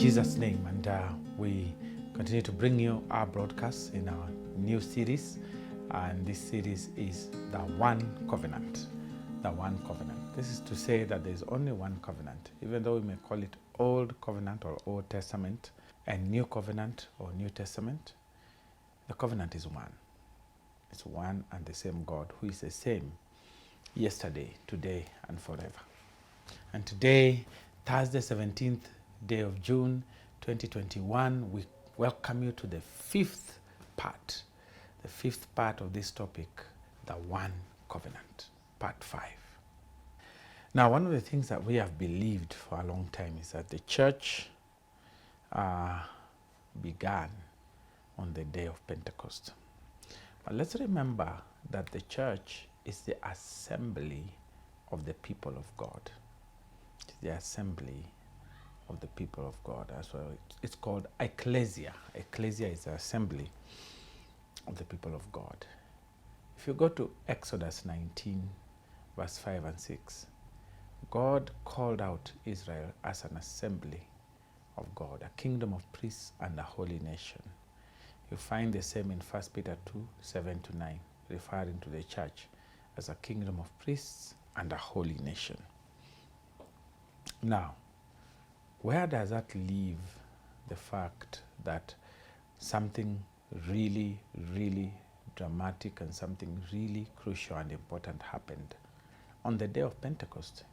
Jesus' name, and we continue to bring you our broadcasts in our new series, and this series is the One Covenant. The One Covenant. This is to say that there is only one covenant, even though we may call it Old Covenant or Old Testament, and New Covenant or New Testament. The covenant is one. It's one and the same God who is the same yesterday, today, and forever. And today, Thursday, 17th day of June 2021, we welcome you to the fifth part of this topic, the One Covenant, part 5. Now, one of the things that we have believed for a long time is that the church began on the day of Pentecost. But let's remember that the church is the assembly of the people of God. It's the assembly of the people of God. That's why it's called ecclesia. Ecclesia is the assembly of the people of God. If you go to Exodus 19, verse 5 and 6, God called out Israel as an assembly of God, a kingdom of priests and a holy nation. You find the same in 1 Peter 2, 7 to 9, referring to the church as a kingdom of priests and a holy nation. Now, where does that leave the fact that something really, really dramatic and something really crucial and important happened on the day of Pentecost?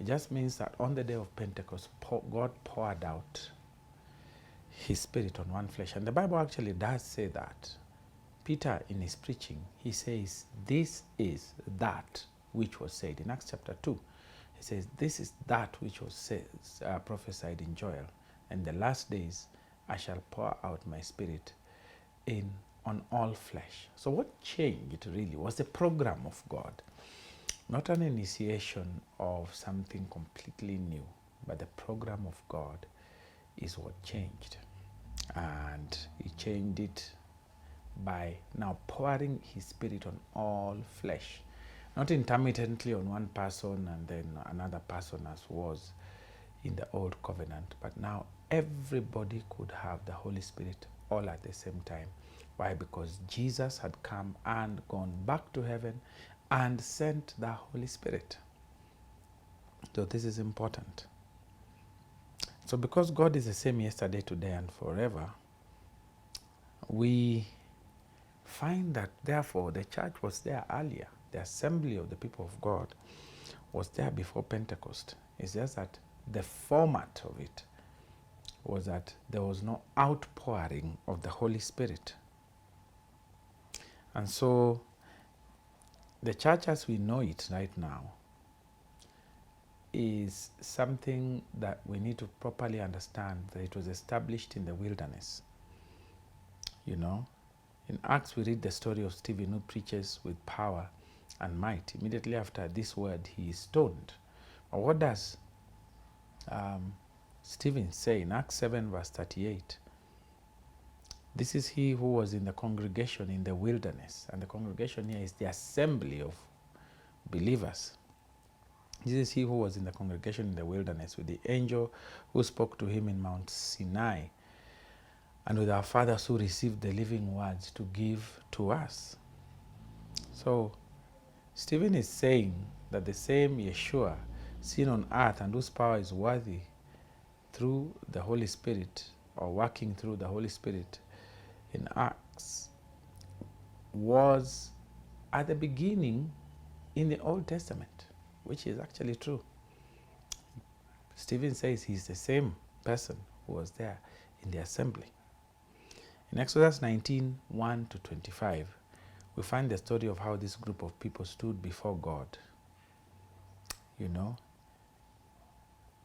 It just means that on the day of Pentecost, God poured out His Spirit on one flesh. And the Bible actually does say that. Peter, in his preaching, he says, this is that which was said. In Acts chapter 2, he says, this is that which was said, prophesied in Joel. In the last days, I shall pour out my Spirit on all flesh. So what changed really was the program of God. Not an initiation of something completely new, but the program of God is what changed. And He changed it by now pouring His Spirit on all flesh. Not intermittently on one person and then another person as was in the Old Covenant, but now everybody could have the Holy Spirit all at the same time. Why? Because Jesus had come and gone back to heaven and sent the Holy Spirit. So this is important. So because God is the same yesterday, today, and forever, we find that therefore the church was there earlier. The assembly of the people of God was there before Pentecost. It's just that the format of it was that there was no outpouring of the Holy Spirit. And so the church as we know it right now is something that we need to properly understand, that it was established in the wilderness. You know, in Acts we read the story of Stephen, who preaches with power and might. Immediately after this word, he is stoned. But what does Stephen say in Acts 7 verse 38? This is he who was in the congregation in the wilderness. And the congregation here is the assembly of believers. This is he who was in the congregation in the wilderness with the angel who spoke to him in Mount Sinai, and with our fathers who received the living words to give to us. So Stephen is saying that the same Yeshua seen on earth and whose power is worthy through the Holy Spirit, or working through the Holy Spirit in Acts, was at the beginning in the Old Testament, which is actually true. Stephen says he's the same person who was there in the assembly. In Exodus 19, 1 to 25, we find the story of how this group of people stood before God. You know,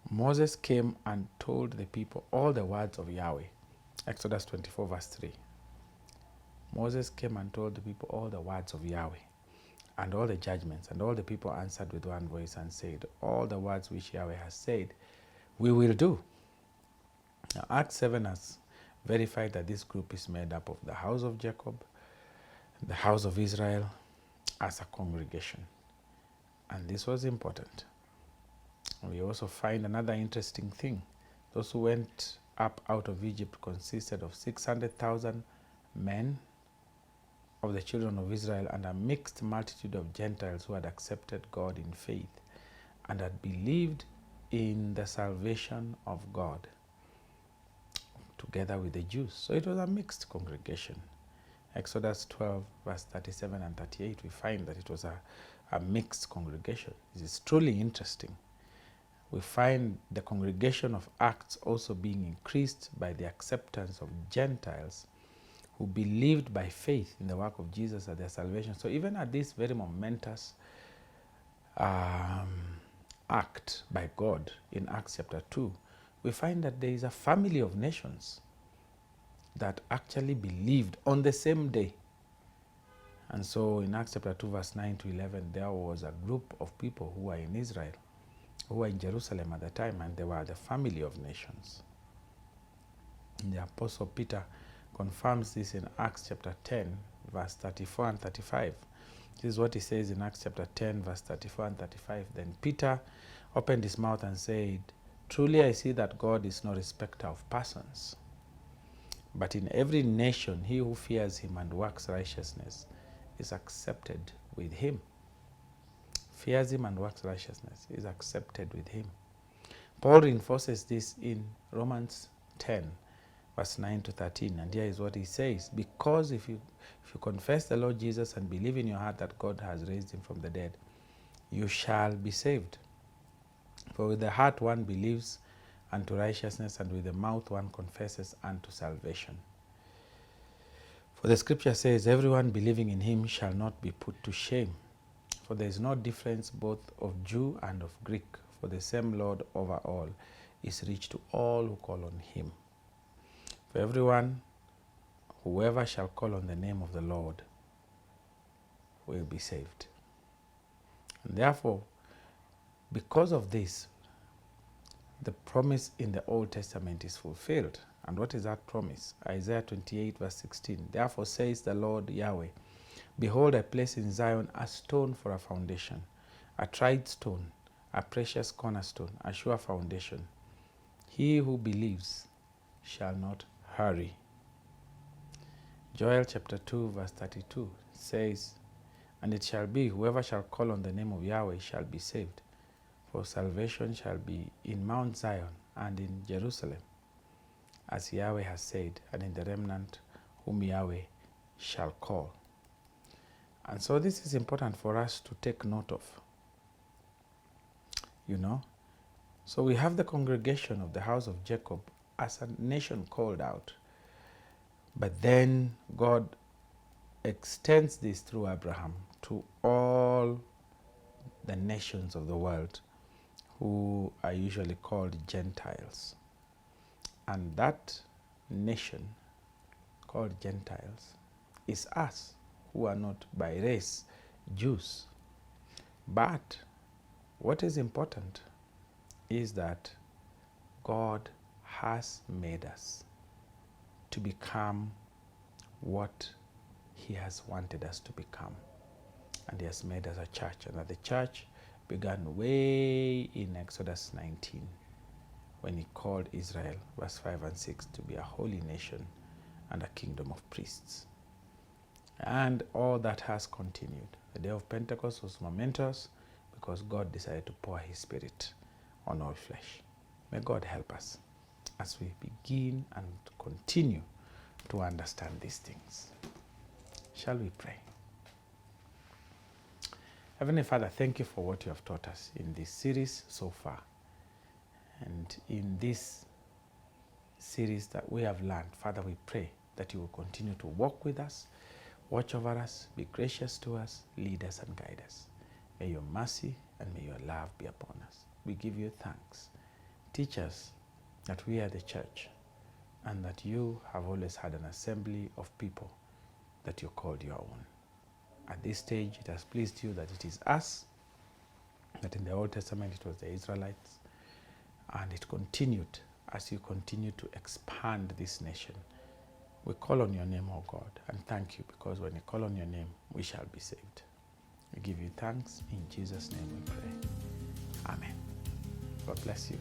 Moses came and told the people all the words of Yahweh. Exodus 24, verse 3. Moses came and told the people all the words of Yahweh and all the judgments, and all the people answered with one voice and said, all the words which Yahweh has said, we will do. Now, Acts 7 has verified that this group is made up of the house of Jacob, the house of Israel, as a congregation. And this was important. We also find another interesting thing. Those who went up out of Egypt consisted of 600,000 men of the children of Israel and a mixed multitude of Gentiles who had accepted God in faith and had believed in the salvation of God together with the Jews. So it was a mixed congregation. Exodus 12 verse 37 and 38, we find that it was a mixed congregation. This is truly interesting. We find the congregation of Acts also being increased by the acceptance of Gentiles who believed by faith in the work of Jesus as their salvation. So even at this very momentous act by God in Acts chapter 2, we find that there is a family of nations that actually believed on the same day. And so in Acts chapter 2 verse 9 to 11, there was a group of people who were in Israel, who were in Jerusalem at the time, and they were the family of nations. And the Apostle Peter confirms this in Acts chapter 10 verse 34 and 35. This is what he says in Acts chapter 10 verse 34 and 35. Then Peter opened his mouth and said, "Truly I see that God is no respecter of persons. But in every nation he who fears him and works righteousness is accepted with him." Fears him and works righteousness is accepted with him. Paul reinforces this in Romans 10 verse 9 to 13. And here is what he says: because if you confess the Lord Jesus and believe in your heart that God has raised him from the dead, you shall be saved. For with the heart one believes unto righteousness, and with the mouth one confesses unto salvation. For the scripture says, everyone believing in him shall not be put to shame. For there is no difference both of Jew and of Greek, for the same Lord over all is rich to all who call on him. For everyone, whoever shall call on the name of the Lord, will be saved. And therefore, because of this, the promise in the Old Testament is fulfilled. And what is that promise? Isaiah 28 verse 16. Therefore says the Lord Yahweh, behold, I place in Zion a stone for a foundation, a tried stone, a precious cornerstone, a sure foundation. He who believes shall not hurry. Joel chapter 2 verse 32 says, and it shall be, whoever shall call on the name of Yahweh shall be saved. For salvation shall be in Mount Zion and in Jerusalem, as Yahweh has said, and in the remnant whom Yahweh shall call. And so this is important for us to take note of. So we have the congregation of the house of Jacob as a nation called out. But then God extends this through Abraham to all the nations of the world, who are usually called Gentiles. And that nation called Gentiles is us, who are not by race Jews. But what is important is that God has made us to become what he has wanted us to become. And he has made us a church. And that the church began way in Exodus 19, when he called Israel, verse 5 and 6, to be a holy nation and a kingdom of priests. And all that has continued. The day of Pentecost was momentous because God decided to pour his Spirit on all flesh. May God help us as we begin and continue to understand these things. Shall we pray? Heavenly Father, thank you for what you have taught us in this series so far. And in this series that we have learned, Father, we pray that you will continue to walk with us, watch over us, be gracious to us, lead us and guide us. May your mercy and may your love be upon us. We give you thanks. Teach us that we are the church and that you have always had an assembly of people that you called your own. At this stage, it has pleased you that it is us, that in the Old Testament it was the Israelites, and it continued as you continue to expand this nation. We call on your name, O God, and thank you, because when you call on your name, we shall be saved. We give you thanks. In Jesus' name we pray. Amen. God bless you.